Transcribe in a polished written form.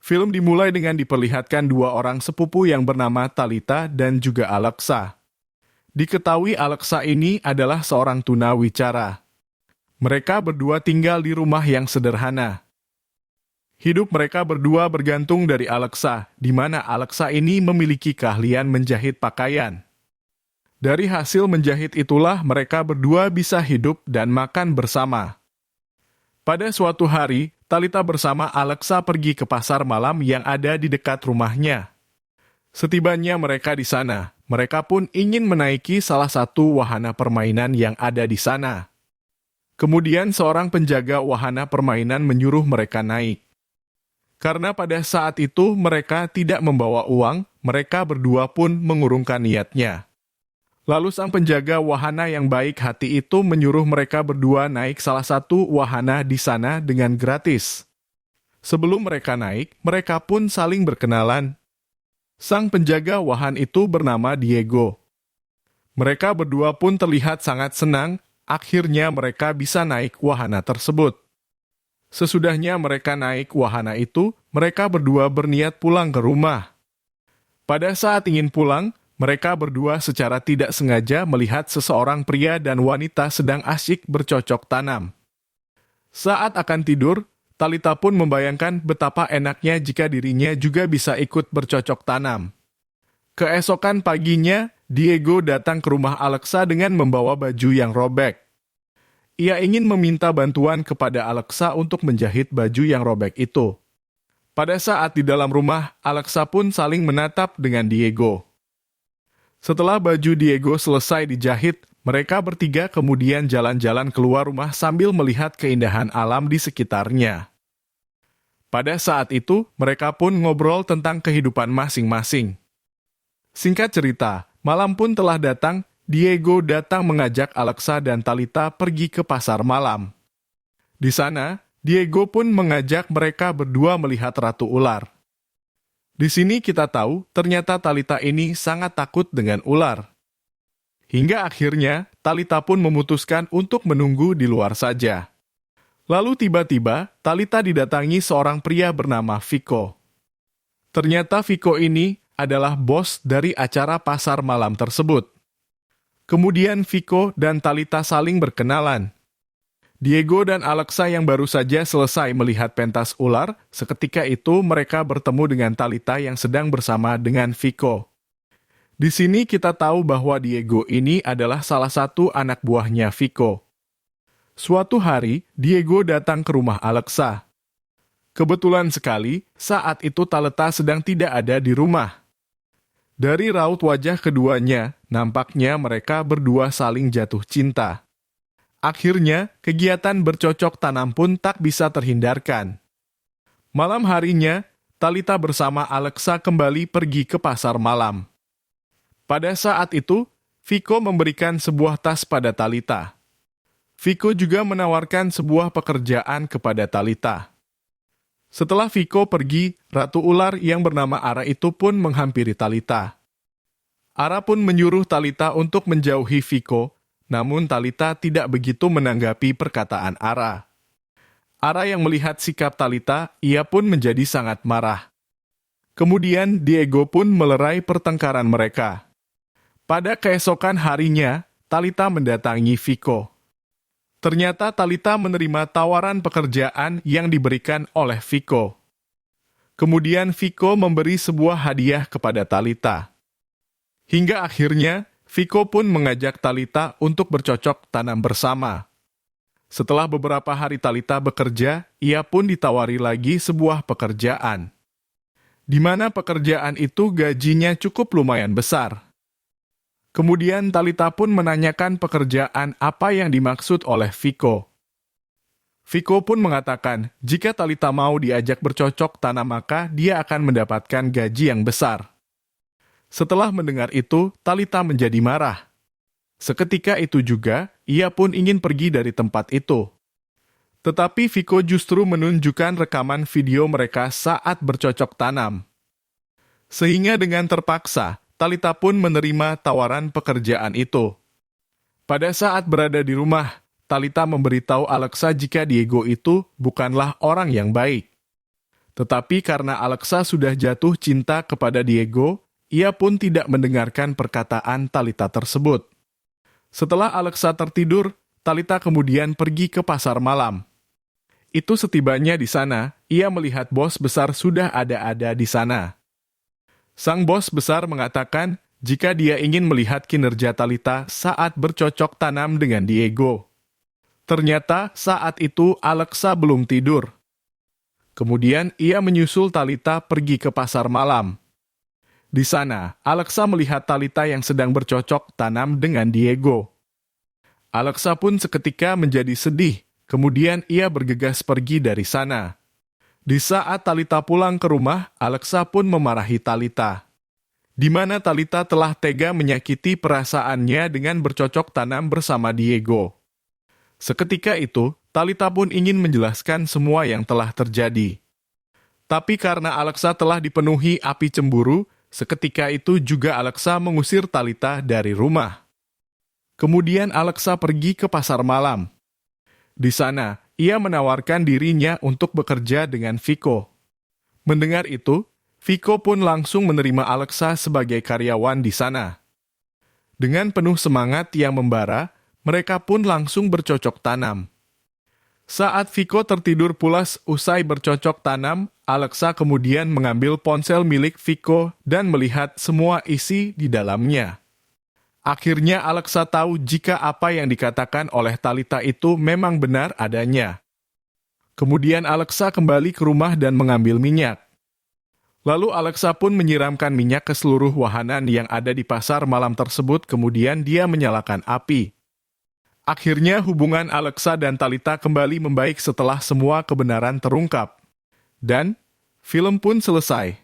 Film dimulai dengan diperlihatkan dua orang sepupu yang bernama Talita dan juga Alexa. Diketahui Alexa ini adalah seorang tunawicara. Mereka berdua tinggal di rumah yang sederhana. Hidup mereka berdua bergantung dari Alexa, di mana Alexa ini memiliki keahlian menjahit pakaian. Dari hasil menjahit itulah mereka berdua bisa hidup dan makan bersama. Pada suatu hari, Talita bersama Alexa pergi ke pasar malam yang ada di dekat rumahnya. Setibanya mereka di sana, mereka pun ingin menaiki salah satu wahana permainan yang ada di sana. Kemudian seorang penjaga wahana permainan menyuruh mereka naik. Karena pada saat itu mereka tidak membawa uang, mereka berdua pun mengurungkan niatnya. Lalu sang penjaga wahana yang baik hati itu menyuruh mereka berdua naik salah satu wahana di sana dengan gratis. Sebelum mereka naik, mereka pun saling berkenalan. Sang penjaga wahana itu bernama Diego. Mereka berdua pun terlihat sangat senang, akhirnya mereka bisa naik wahana tersebut. Sesudahnya mereka naik wahana itu, mereka berdua berniat pulang ke rumah. Pada saat ingin pulang, mereka berdua secara tidak sengaja melihat seseorang pria dan wanita sedang asyik bercocok tanam. Saat akan tidur, Talita pun membayangkan betapa enaknya jika dirinya juga bisa ikut bercocok tanam. Keesokan paginya, Diego datang ke rumah Alexa dengan membawa baju yang robek. Ia ingin meminta bantuan kepada Alexa untuk menjahit baju yang robek itu. Pada saat di dalam rumah, Alexa pun saling menatap dengan Diego. Setelah baju Diego selesai dijahit, mereka bertiga kemudian jalan-jalan keluar rumah sambil melihat keindahan alam di sekitarnya. Pada saat itu, mereka pun ngobrol tentang kehidupan masing-masing. Singkat cerita, malam pun telah datang, Diego datang mengajak Alexa dan Talita pergi ke pasar malam. Di sana, Diego pun mengajak mereka berdua melihat ratu ular. Di sini kita tahu, ternyata Talita ini sangat takut dengan ular. Hingga akhirnya, Talita pun memutuskan untuk menunggu di luar saja. Lalu tiba-tiba, Talita didatangi seorang pria bernama Vico. Ternyata Vico ini adalah bos dari acara pasar malam tersebut. Kemudian Vico dan Talita saling berkenalan. Diego dan Alexa yang baru saja selesai melihat pentas ular, seketika itu mereka bertemu dengan Talita yang sedang bersama dengan Vico. Di sini kita tahu bahwa Diego ini adalah salah satu anak buahnya Vico. Suatu hari, Diego datang ke rumah Alexa. Kebetulan sekali, saat itu Talita sedang tidak ada di rumah. Dari raut wajah keduanya, nampaknya mereka berdua saling jatuh cinta. Akhirnya, kegiatan bercocok tanam pun tak bisa terhindarkan. Malam harinya, Talita bersama Alexa kembali pergi ke pasar malam. Pada saat itu, Vico memberikan sebuah tas pada Talita. Vico juga menawarkan sebuah pekerjaan kepada Talita. Setelah Vico pergi, ratu ular yang bernama Ara itu pun menghampiri Talita. Ara pun menyuruh Talita untuk menjauhi Vico, namun Talita tidak begitu menanggapi perkataan Ara. Ara yang melihat sikap Talita, ia pun menjadi sangat marah. Kemudian Diego pun melerai pertengkaran mereka. Pada keesokan harinya, Talita mendatangi Vico. Ternyata Talita menerima tawaran pekerjaan yang diberikan oleh Vico. Kemudian Vico memberi sebuah hadiah kepada Talita. Hingga akhirnya, Vico pun mengajak Talita untuk bercocok tanam bersama. Setelah beberapa hari Talita bekerja, ia pun ditawari lagi sebuah pekerjaan. Di mana pekerjaan itu gajinya cukup lumayan besar. Kemudian Talita pun menanyakan pekerjaan apa yang dimaksud oleh Vico. Vico pun mengatakan, jika Talita mau diajak bercocok tanam maka dia akan mendapatkan gaji yang besar. Setelah mendengar itu, Talita menjadi marah. Seketika itu juga, ia pun ingin pergi dari tempat itu. Tetapi Vico justru menunjukkan rekaman video mereka saat bercocok tanam. Sehingga dengan terpaksa, Talita pun menerima tawaran pekerjaan itu. Pada saat berada di rumah, Talita memberitahu Alexa jika Diego itu bukanlah orang yang baik. Tetapi karena Alexa sudah jatuh cinta kepada Diego, ia pun tidak mendengarkan perkataan Talita tersebut. Setelah Alexa tertidur, Talita kemudian pergi ke pasar malam. Itu setibanya di sana, ia melihat bos besar sudah ada di sana. Sang bos besar mengatakan jika dia ingin melihat kinerja Talita saat bercocok tanam dengan Diego. Ternyata saat itu Alexa belum tidur. Kemudian ia menyusul Talita pergi ke pasar malam. Di sana, Alexa melihat Talita yang sedang bercocok tanam dengan Diego. Alexa pun seketika menjadi sedih, kemudian ia bergegas pergi dari sana. Di saat Talita pulang ke rumah, Alexa pun memarahi Talita, di mana Talita telah tega menyakiti perasaannya dengan bercocok tanam bersama Diego. Seketika itu, Talita pun ingin menjelaskan semua yang telah terjadi. Tapi karena Alexa telah dipenuhi api cemburu, seketika itu juga Alexa mengusir Talita dari rumah. Kemudian Alexa pergi ke pasar malam. Di sana, ia menawarkan dirinya untuk bekerja dengan Vico. Mendengar itu, Vico pun langsung menerima Alexa sebagai karyawan di sana. Dengan penuh semangat yang membara, mereka pun langsung bercocok tanam. Saat Vico tertidur pulas usai bercocok tanam, Alexa kemudian mengambil ponsel milik Vico dan melihat semua isi di dalamnya. Akhirnya Alexa tahu jika apa yang dikatakan oleh Talita itu memang benar adanya. Kemudian Alexa kembali ke rumah dan mengambil minyak. Lalu Alexa pun menyiramkan minyak ke seluruh wahanan yang ada di pasar malam tersebut, kemudian dia menyalakan api. Akhirnya hubungan Alexa dan Talita kembali membaik setelah semua kebenaran terungkap. Dan film pun selesai.